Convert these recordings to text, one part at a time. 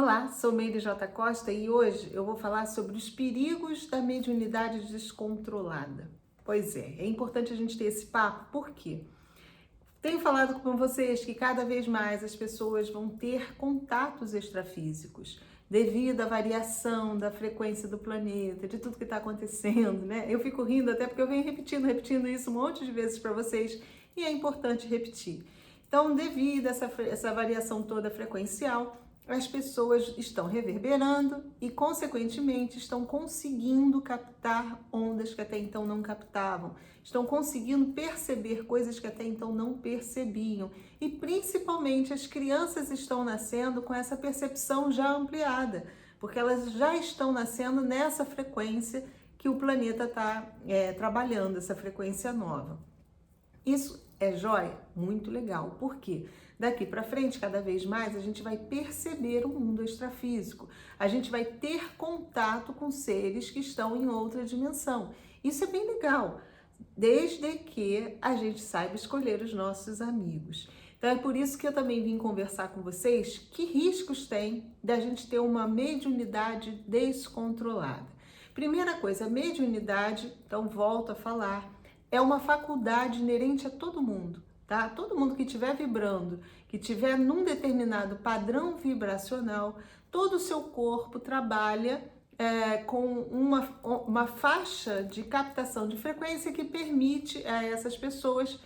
Olá, sou Meire J. Costa e hoje eu vou falar sobre os perigos da mediunidade descontrolada. Pois é importante a gente ter esse papo, por quê? Tenho falado com vocês que cada vez mais as pessoas vão ter contatos extrafísicos devido à variação da frequência do planeta, de tudo que está acontecendo, né? Eu fico rindo até porque eu venho repetindo isso um monte de vezes para vocês e é importante repetir. Então, devido a essa variação toda frequencial, as pessoas estão reverberando e, consequentemente, estão conseguindo captar ondas que até então não captavam, estão conseguindo perceber coisas que até então não percebiam. E, principalmente, as crianças estão nascendo com essa percepção já ampliada, porque elas já estão nascendo nessa frequência que o planeta está trabalhando, essa frequência nova. Isso é joia? Muito legal. Por quê? Daqui para frente, cada vez mais, a gente vai perceber o mundo extrafísico. A gente vai ter contato com seres que estão em outra dimensão. Isso é bem legal, desde que a gente saiba escolher os nossos amigos. Então é por isso que eu também vim conversar com vocês que riscos tem da gente ter uma mediunidade descontrolada. Primeira coisa, a mediunidade, então volto a falar, é uma faculdade inerente a todo mundo, tá? Todo mundo que estiver vibrando, que estiver num determinado padrão vibracional, todo o seu corpo trabalha com uma faixa de captação de frequência que permite a essas pessoas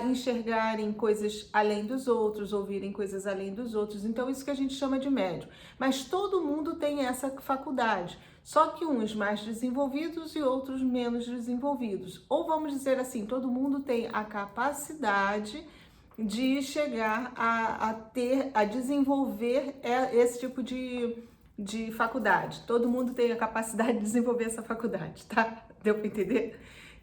enxergarem coisas além dos outros, ouvirem coisas além dos outros. Então, isso que a gente chama de médium. Mas todo mundo tem essa faculdade, só que uns mais desenvolvidos e outros menos desenvolvidos. Ou vamos dizer assim, todo mundo tem a capacidade de chegar a desenvolver esse tipo de faculdade. Todo mundo tem a capacidade de desenvolver essa faculdade, tá? Deu para entender?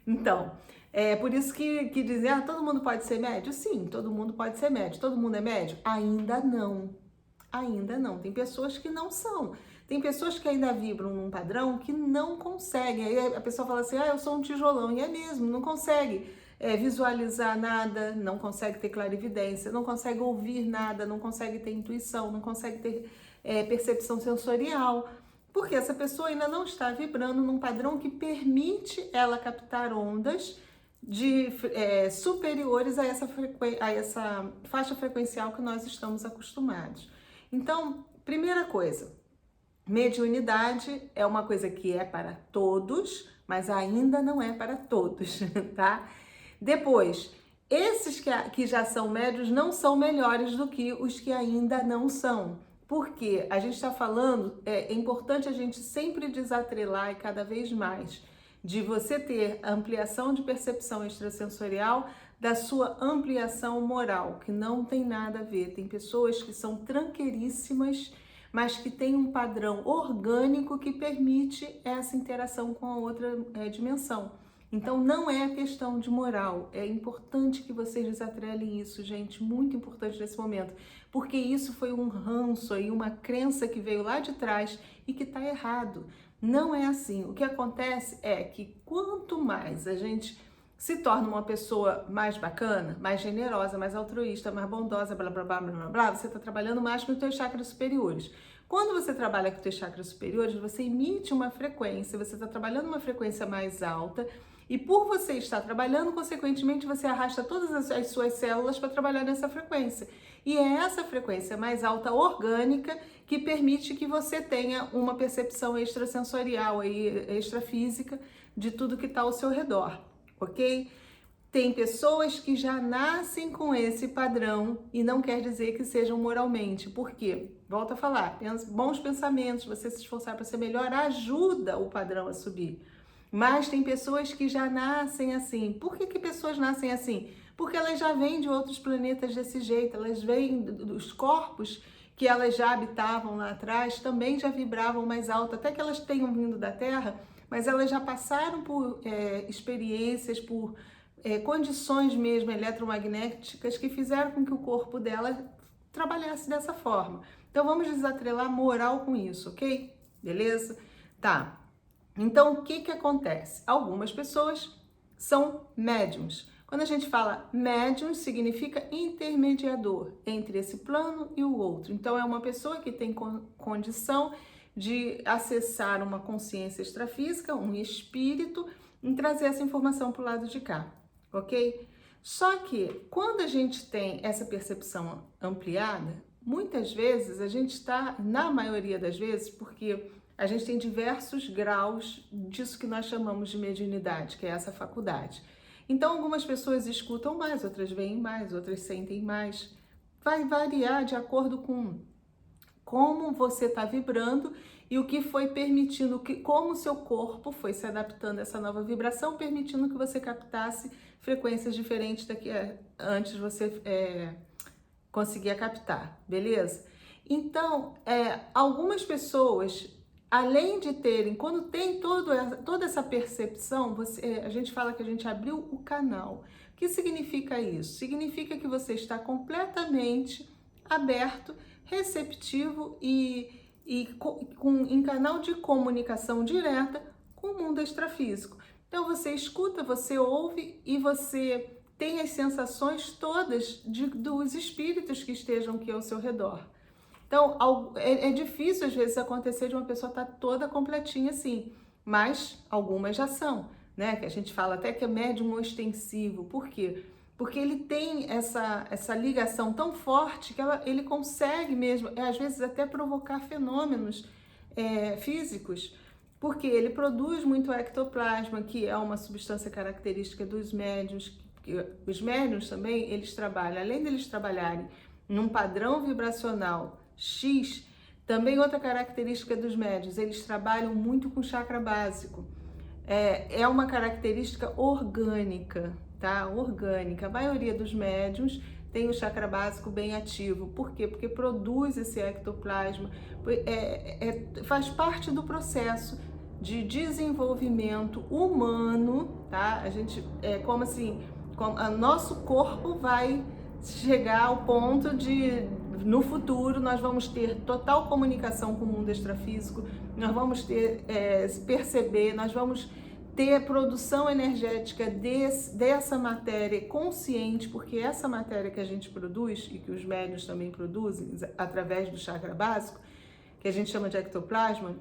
Então, é por isso que dizem, todo mundo pode ser médio? Sim, todo mundo pode ser médio. Todo mundo é médio? Ainda não. Ainda não. Tem pessoas que não são. Tem pessoas que ainda vibram num padrão que não conseguem. Aí a pessoa fala assim, eu sou um tijolão. E é mesmo, não consegue visualizar nada, não consegue ter clarividência, não consegue ouvir nada, não consegue ter intuição, não consegue ter percepção sensorial. Porque essa pessoa ainda não está vibrando num padrão que permite ela captar ondas superiores a essa faixa frequencial que nós estamos acostumados. Então, primeira coisa, mediunidade é uma coisa que é para todos, mas ainda não é para todos, tá? Depois, esses que já são médios não são melhores do que os que ainda não são. Porque a gente está falando, é importante a gente sempre desatrelar e cada vez mais de você ter ampliação de percepção extrasensorial da sua ampliação moral, que não tem nada a ver. Tem pessoas que são tranqueiríssimas, mas que têm um padrão orgânico que permite essa interação com a outra dimensão. Então não é questão de moral, é importante que vocês desatrelem isso, gente, muito importante nesse momento, porque isso foi um ranço aí, uma crença que veio lá de trás e que está errado. Não é assim. O que acontece é que quanto mais a gente se torna uma pessoa mais bacana, mais generosa, mais altruísta, mais bondosa, blá, blá, blá, blá, blá, blá, você está trabalhando mais com os seus chakras superiores. Quando você trabalha com os seus chakras superiores, você emite uma frequência, você está trabalhando uma frequência mais alta e por você estar trabalhando, consequentemente, você arrasta todas as suas células para trabalhar nessa frequência. E é essa frequência mais alta orgânica que permite que você tenha uma percepção extrasensorial, extrafísica de tudo que está ao seu redor, ok? Tem pessoas que já nascem com esse padrão e não quer dizer que sejam moralmente. Por quê? Volto a falar, bons pensamentos, você se esforçar para ser melhor ajuda o padrão a subir. Mas tem pessoas que já nascem assim. Por que pessoas nascem assim? Porque elas já vêm de outros planetas desse jeito, elas vêm dos corpos que elas já habitavam lá atrás, também já vibravam mais alto, até que elas tenham vindo da Terra, mas elas já passaram por experiências, por condições mesmo eletromagnéticas que fizeram com que o corpo dela trabalhasse dessa forma. Então vamos desatrelar moral com isso, ok? Beleza? Tá. Então o que acontece? Algumas pessoas são médiums, Quando a gente fala médium, significa intermediador entre esse plano e o outro. Então, é uma pessoa que tem condição de acessar uma consciência extrafísica, um espírito, e trazer essa informação para o lado de cá, ok? Só que, quando a gente tem essa percepção ampliada, muitas vezes a gente está, na maioria das vezes, porque a gente tem diversos graus disso que nós chamamos de mediunidade, que é essa faculdade. Então, algumas pessoas escutam mais, outras veem mais, outras sentem mais. Vai variar de acordo com como você está vibrando e o que foi permitindo, como o seu corpo foi se adaptando a essa nova vibração, permitindo que você captasse frequências diferentes da que antes você conseguia captar, beleza? Então, algumas pessoas, além de terem, quando tem toda essa percepção, a gente fala que a gente abriu o canal. O que significa isso? Significa que você está completamente aberto, receptivo em canal de comunicação direta com o mundo extrafísico. Então você escuta, você ouve e você tem as sensações todas dos espíritos que estejam aqui ao seu redor. Então, é difícil às vezes acontecer de uma pessoa estar toda completinha assim, mas algumas já são, né? Que a gente fala até que é médium ostensivo. Por quê? Porque ele tem essa ligação tão forte que ele consegue mesmo, às vezes até provocar fenômenos físicos, porque ele produz muito ectoplasma, que é uma substância característica dos médiuns. Os médiuns também, eles trabalham, além deles trabalharem num padrão vibracional X, também outra característica dos médiuns, eles trabalham muito com chakra básico. É uma característica orgânica, tá? Orgânica. A maioria dos médiuns tem o chakra básico bem ativo. Por quê? Porque produz esse ectoplasma, faz parte do processo de desenvolvimento humano, tá? A gente, como assim, nosso corpo vai chegar ao ponto de, no futuro, nós vamos ter total comunicação com o mundo extrafísico, nós vamos perceber, nós vamos ter produção energética dessa matéria consciente, porque essa matéria que a gente produz e que os médiuns também produzem através do chakra básico, que a gente chama de ectoplasma,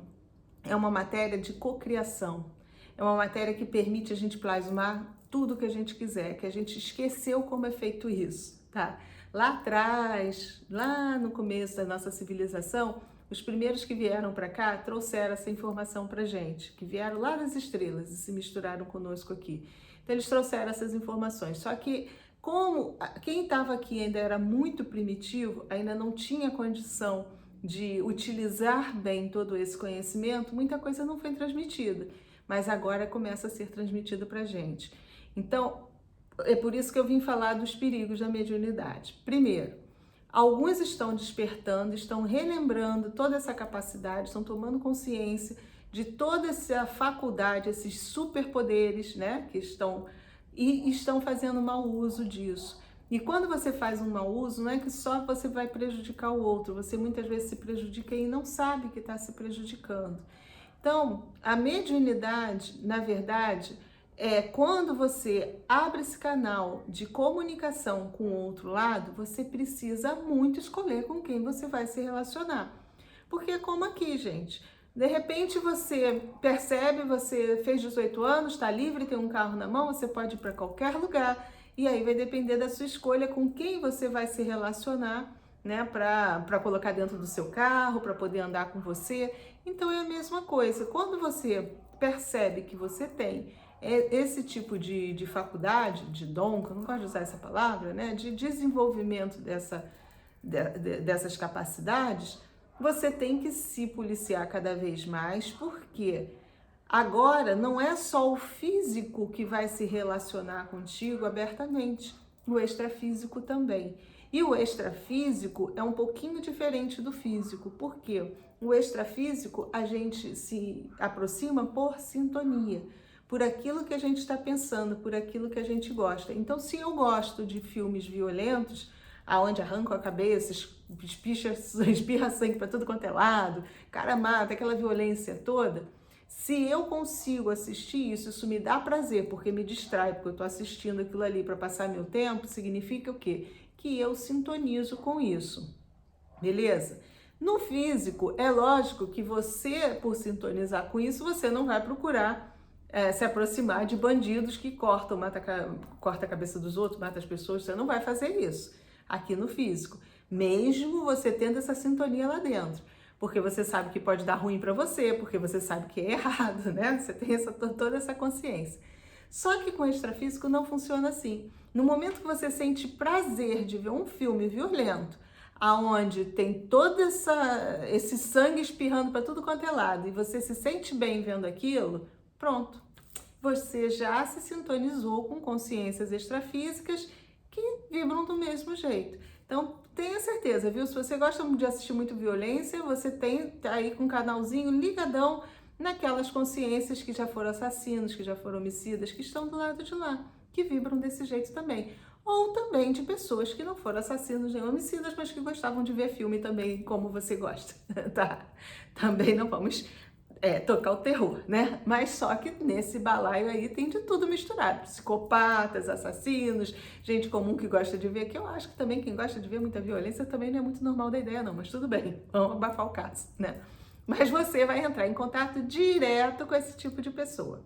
é uma matéria de cocriação. É uma matéria que permite a gente plasmar tudo que a gente quiser, que a gente esqueceu como é feito isso, tá? Lá atrás, lá no começo da nossa civilização, os primeiros que vieram para cá trouxeram essa informação para gente, que vieram lá das estrelas e se misturaram conosco aqui. Então eles trouxeram essas informações, só que como quem estava aqui ainda era muito primitivo, ainda não tinha condição de utilizar bem todo esse conhecimento, muita coisa não foi transmitida, mas agora começa a ser transmitida para gente. Então, é por isso que eu vim falar dos perigos da mediunidade. Primeiro, alguns estão despertando, estão relembrando toda essa capacidade, estão tomando consciência de toda essa faculdade, esses superpoderes, né, que estão fazendo mau uso disso. E quando você faz um mau uso, não é que só você vai prejudicar o outro, você muitas vezes se prejudica e não sabe que está se prejudicando. Então, a mediunidade, na verdade, quando você abre esse canal de comunicação com o outro lado, você precisa muito escolher com quem você vai se relacionar. Porque é como aqui, gente. De repente você percebe, você fez 18 anos, está livre, tem um carro na mão, você pode ir para qualquer lugar. E aí vai depender da sua escolha com quem você vai se relacionar, né? Para colocar dentro do seu carro, para poder andar com você. Então é a mesma coisa. Quando você percebe que você tem esse tipo de faculdade, de dom, que eu não gosto de usar essa palavra, né? De desenvolvimento dessas capacidades, você tem que se policiar cada vez mais, porque agora não é só o físico que vai se relacionar contigo abertamente, o extrafísico também. E o extrafísico é um pouquinho diferente do físico, porque o extrafísico a gente se aproxima por sintonia, por aquilo que a gente está pensando, por aquilo que a gente gosta. Então, se eu gosto de filmes violentos, aonde arrancam a cabeça, espirra sangue para tudo quanto é lado, cara mata, aquela violência toda, Se eu consigo assistir isso, isso me dá prazer, porque me distrai, porque eu estou assistindo aquilo ali para passar meu tempo, significa o quê? Que eu sintonizo com isso, beleza? No físico, é lógico que você, por sintonizar com isso, você não vai procurar se aproximar de bandidos que corta a cabeça dos outros, mata as pessoas, você não vai fazer isso aqui no físico, mesmo você tendo essa sintonia lá dentro. Porque você sabe que pode dar ruim para você, porque você sabe que é errado, né? Você tem toda essa consciência. Só que com o extrafísico não funciona assim. No momento que você sente prazer de ver um filme violento, aonde tem todo esse sangue espirrando para tudo quanto é lado, e você se sente bem vendo aquilo, pronto. Você já se sintonizou com consciências extrafísicas que vibram do mesmo jeito. Então, tenha certeza, viu? Se você gosta de assistir muito violência, você tem aí com um canalzinho ligadão naquelas consciências que já foram assassinos, que já foram homicidas, que estão do lado de lá, que vibram desse jeito também. Ou também de pessoas que não foram assassinos nem homicidas, mas que gostavam de ver filme também, como você gosta, tá? Também não vamos tocar o terror, né? Mas só que nesse balaio aí tem de tudo misturado. Psicopatas, assassinos, gente comum que gosta de ver, que eu acho que também quem gosta de ver muita violência também não é muito normal da ideia não, mas tudo bem, vamos abafar o caso, né? Mas você vai entrar em contato direto com esse tipo de pessoa,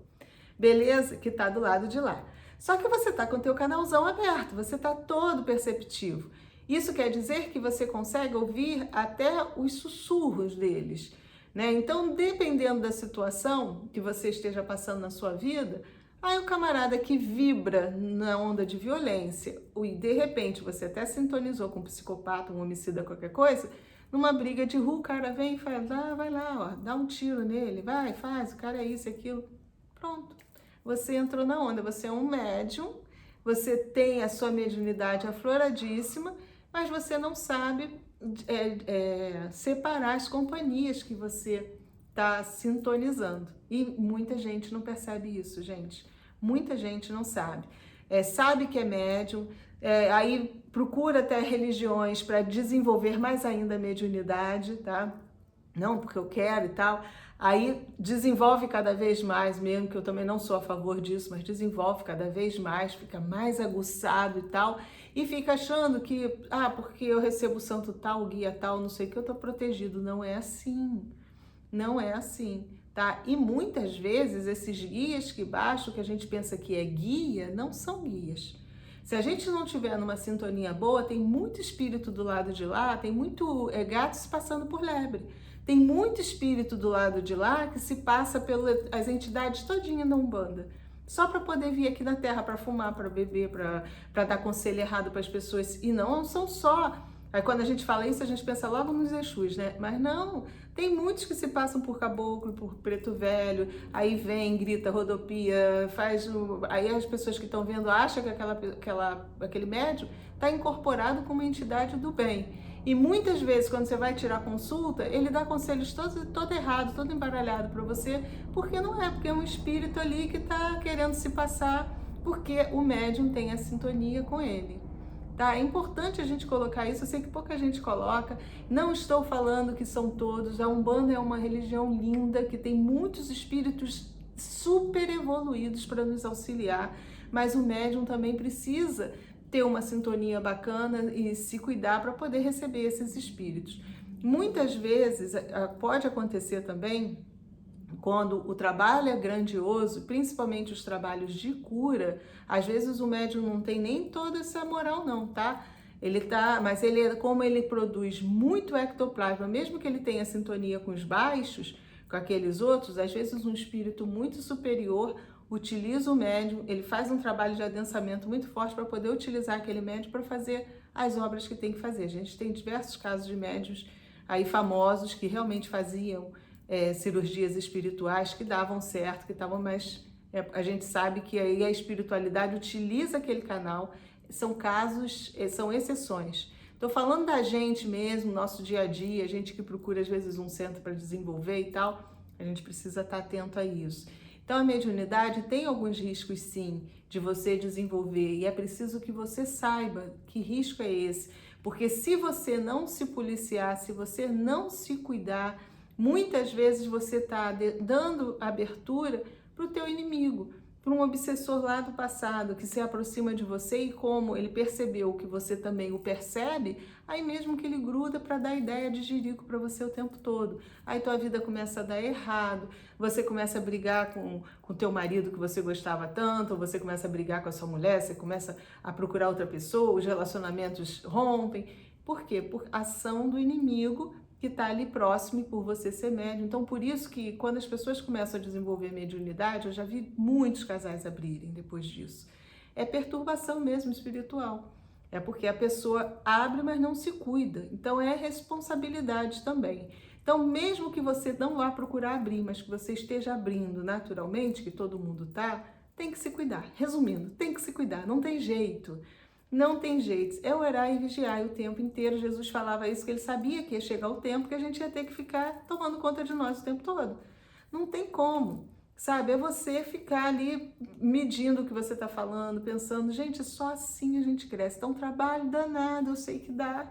beleza? Que tá do lado de lá. Só que você tá com o teu canalzão aberto, você tá todo perceptivo. Isso quer dizer que você consegue ouvir até os sussurros deles, né? Então, dependendo da situação que você esteja passando na sua vida, aí o camarada que vibra na onda de violência, e de repente você até sintonizou com um psicopata, um homicida, qualquer coisa, numa briga de rua, o cara vem e fala, vai lá, ó, dá um tiro nele, vai, faz, o cara é isso, aquilo. Pronto. Você entrou na onda, você é um médium, você tem a sua mediunidade afloradíssima, mas você não sabe separar as companhias que você está sintonizando. E muita gente não percebe isso, gente. Muita gente não sabe. Sabe que é médium, aí procura até religiões para desenvolver mais ainda a mediunidade, tá? Não, porque eu quero e tal. Aí desenvolve cada vez mais mesmo, que eu também não sou a favor disso, mas desenvolve cada vez mais, fica mais aguçado e tal, e fica achando que, porque eu recebo o santo tal, o guia tal, não sei o que, eu tô protegido. Não é assim, não é assim, tá? E muitas vezes esses guias que baixam, que a gente pensa que é guia, não são guias. Se a gente não tiver numa sintonia boa, tem muito espírito do lado de lá, tem muito gato se passando por lebre. Tem muito espírito do lado de lá que se passa pelas entidades todinha da Umbanda, só para poder vir aqui na Terra para fumar, para beber, para dar conselho errado para as pessoas. E não são só. Aí quando a gente fala isso, a gente pensa logo nos Exus, né? Mas não, tem muitos que se passam por caboclo, por preto velho, aí vem, grita, rodopia, aí as pessoas que estão vendo acham que aquele médium está incorporado com uma entidade do bem. E muitas vezes, quando você vai tirar consulta, ele dá conselhos todo errado, todo embaralhado para você, porque não é, porque é um espírito ali que está querendo se passar, porque o médium tem a sintonia com ele. Tá? É importante a gente colocar isso, eu sei que pouca gente coloca, não estou falando que são todos, a Umbanda é uma religião linda, que tem muitos espíritos super evoluídos para nos auxiliar, mas o médium também precisa ter uma sintonia bacana e se cuidar para poder receber esses espíritos. Muitas vezes pode acontecer também, quando o trabalho é grandioso, principalmente os trabalhos de cura, às vezes o médium não tem nem toda essa moral não, tá? Mas como ele produz muito ectoplasma, mesmo que ele tenha sintonia com os baixos, com aqueles outros, às vezes um espírito muito superior utiliza o médium, ele faz um trabalho de adensamento muito forte para poder utilizar aquele médium para fazer as obras que tem que fazer. A gente tem diversos casos de médiuns aí famosos que realmente faziam cirurgias espirituais que davam certo, que estavam mais... a gente sabe que aí a espiritualidade utiliza aquele canal, são casos, são exceções. Estou falando da gente mesmo, nosso dia a dia, a gente que procura às vezes um centro para desenvolver e tal, a gente precisa estar atento a isso. Então a mediunidade tem alguns riscos sim, de você desenvolver, e é preciso que você saiba que risco é esse, porque se você não se policiar, se você não se cuidar, Muitas vezes você está dando abertura para o teu inimigo, para um obsessor lá do passado que se aproxima de você e como ele percebeu que você também o percebe, aí mesmo que ele gruda para dar ideia de jirico para você o tempo todo. Aí tua vida começa a dar errado, você começa a brigar com o teu marido que você gostava tanto, ou você começa a brigar com a sua mulher, você começa a procurar outra pessoa, os relacionamentos rompem. Por quê? Por ação do inimigo que está ali próximo e por você ser médium. Então, por isso que quando as pessoas começam a desenvolver mediunidade, eu já vi muitos casais abrirem depois disso. É perturbação mesmo espiritual. É porque a pessoa abre, mas não se cuida. Então, é responsabilidade também. Então, mesmo que você não vá procurar abrir, mas que você esteja abrindo naturalmente, que todo mundo tá, tem que se cuidar. Resumindo, tem que se cuidar, não tem jeito. Não tem jeito, é orar e vigiar o tempo inteiro. Jesus falava isso, que ele sabia que ia chegar o tempo que a gente ia ter que ficar tomando conta de nós o tempo todo. Não tem como, sabe? É você ficar ali medindo o que você está falando, pensando, gente, só assim a gente cresce. Dá um trabalho danado, eu sei que dá,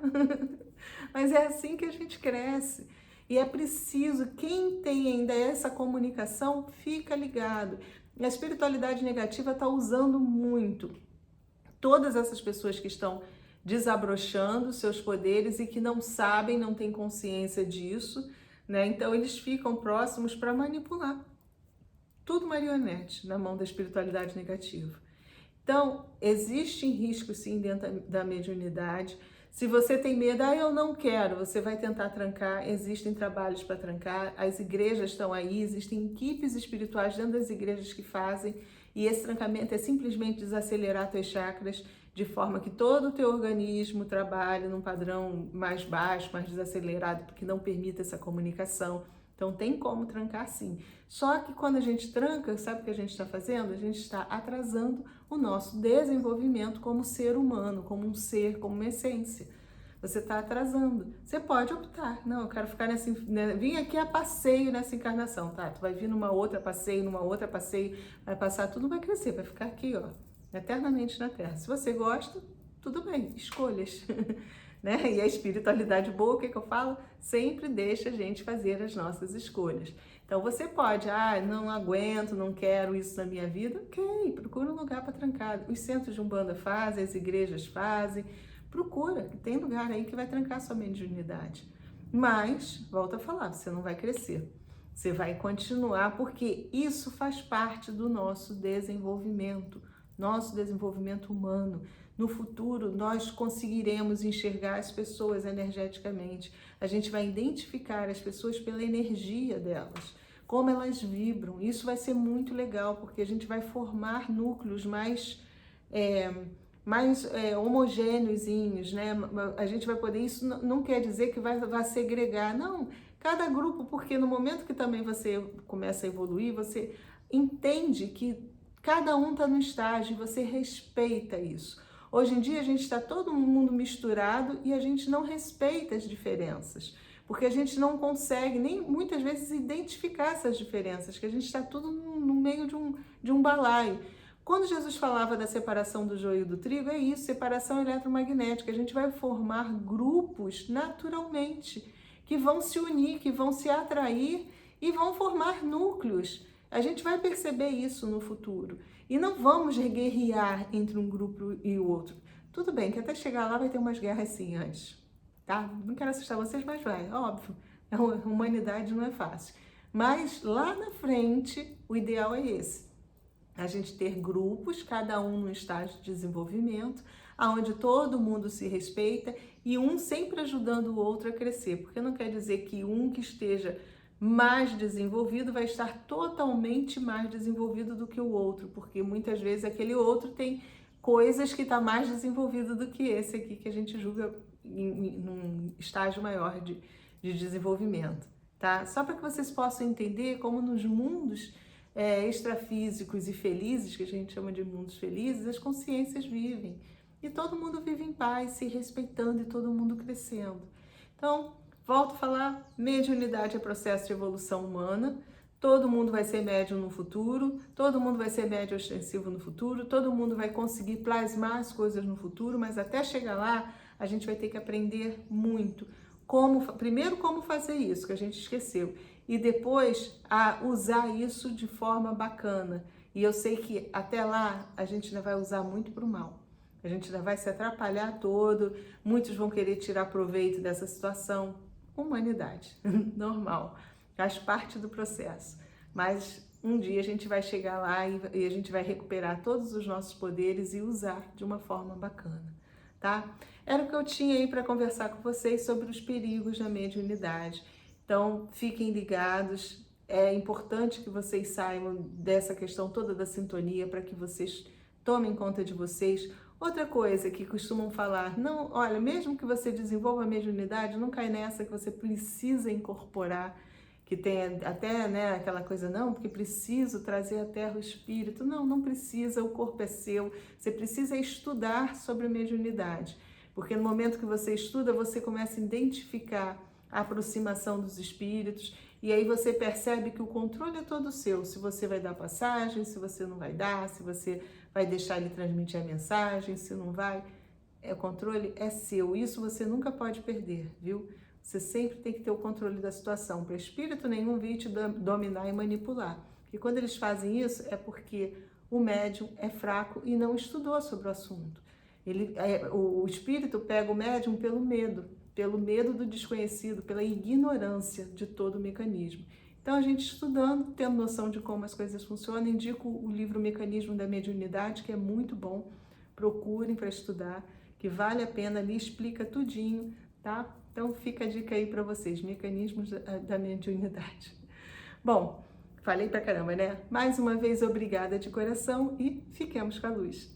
mas é assim que a gente cresce. E é preciso, quem tem ainda essa comunicação, fica ligado. A espiritualidade negativa está usando muito todas essas pessoas que estão desabrochando seus poderes e que não sabem, não têm consciência disso, né? Então eles ficam próximos para manipular. Tudo marionete na mão da espiritualidade negativa. Então, existe risco sim dentro da mediunidade. Se você tem medo, eu não quero, você vai tentar trancar, existem trabalhos para trancar, as igrejas estão aí, existem equipes espirituais dentro das igrejas que fazem, e esse trancamento é simplesmente desacelerar teus chakras, de forma que todo o teu organismo trabalhe num padrão mais baixo, mais desacelerado, porque não permita essa comunicação. Então tem como trancar sim. Só que quando a gente tranca, sabe o que a gente está fazendo? A gente está atrasando o nosso desenvolvimento como ser humano, como um ser, como uma essência. Você está atrasando. Você pode optar. Não, eu quero ficar nessa... Vim aqui a passeio nessa encarnação, tá? Tu vai vir numa outra passeio, vai passar tudo, vai crescer, vai ficar aqui, ó, eternamente na Terra. Se você gosta, tudo bem, escolhas. Né? E a espiritualidade boa, o que eu falo? Sempre deixa a gente fazer as nossas escolhas. Então você pode, não aguento, não quero isso na minha vida, ok, procura um lugar para trancar. Os centros de Umbanda fazem, as igrejas fazem, procura, tem lugar aí que vai trancar sua mediunidade. Mas, volto a falar, você não vai crescer. Você vai continuar, porque isso faz parte do nosso desenvolvimento humano. No futuro, nós conseguiremos enxergar as pessoas energeticamente. A gente vai identificar as pessoas pela energia delas, como elas vibram. Isso vai ser muito legal, porque a gente vai formar núcleos mais homogêneozinhos, né? A gente vai poder, isso não quer dizer que vai segregar, não. Cada grupo, porque no momento que também você começa a evoluir, você entende que cada um está no estágio e você respeita isso. Hoje em dia a gente está todo mundo misturado e a gente não respeita as diferenças, porque a gente não consegue nem muitas vezes identificar essas diferenças, que a gente está tudo no meio de um balaio. Quando Jesus falava da separação do joio e do trigo, é isso, separação eletromagnética. A gente vai formar grupos naturalmente, que vão se unir, que vão se atrair e vão formar núcleos. A gente vai perceber isso no futuro. E não vamos guerrear entre um grupo e o outro. Tudo bem que até chegar lá vai ter umas guerras sim antes, tá? Não quero assustar vocês, mas vai, óbvio. A humanidade não é fácil. Mas lá na frente, o ideal é esse. A gente ter grupos, cada um no estágio de desenvolvimento, onde todo mundo se respeita e um sempre ajudando o outro a crescer. Porque não quer dizer que um que esteja mais desenvolvido vai estar totalmente mais desenvolvido do que o outro, porque muitas vezes aquele outro tem coisas que está mais desenvolvido do que esse aqui, que a gente julga num estágio maior de desenvolvimento, tá? Só para que vocês possam entender como nos mundos extrafísicos e felizes, que a gente chama de mundos felizes, as consciências vivem. E todo mundo vive em paz, se respeitando e todo mundo crescendo. Então, volto a falar, mediunidade é processo de evolução humana, todo mundo vai ser médium no futuro, todo mundo vai ser médium ostensivo no futuro, todo mundo vai conseguir plasmar as coisas no futuro, mas até chegar lá, a gente vai ter que aprender muito primeiro como fazer isso, que a gente esqueceu, e depois a usar isso de forma bacana. E eu sei que até lá a gente ainda vai usar muito para o mal. A gente ainda vai se atrapalhar todo, muitos vão querer tirar proveito dessa situação. Humanidade, normal, faz parte do processo. Mas um dia a gente vai chegar lá e a gente vai recuperar todos os nossos poderes e usar de uma forma bacana, tá? Era o que eu tinha aí para conversar com vocês sobre os perigos da mediunidade. Então, fiquem ligados. É importante que vocês saibam dessa questão toda da sintonia para que vocês tomem conta de vocês. Outra coisa que costumam falar, não, olha, mesmo que você desenvolva a mediunidade, não cai nessa que você precisa incorporar, que tem até, né, aquela coisa, não, porque preciso trazer à Terra o espírito. Não, não precisa, o corpo é seu. Você precisa estudar sobre a mediunidade, porque no momento que você estuda, você começa a identificar a aproximação dos espíritos, e aí você percebe que o controle é todo seu, se você vai dar passagem, se você não vai dar, se você vai deixar ele transmitir a mensagem, se não vai, o controle é seu, isso você nunca pode perder, viu? Você sempre tem que ter o controle da situação, para espírito nenhum vir te dominar e manipular. E quando eles fazem isso, é porque o médium é fraco e não estudou sobre o assunto. O espírito pega o médium pelo medo do desconhecido, pela ignorância de todo o mecanismo. Então, a gente estudando, tendo noção de como as coisas funcionam, indico o livro Mecanismo da Mediunidade, que é muito bom, procurem para estudar, que vale a pena, ali explica tudinho, tá? Então, fica a dica aí para vocês, Mecanismos da Mediunidade. Bom, falei pra caramba, né? Mais uma vez, obrigada de coração e fiquemos com a luz.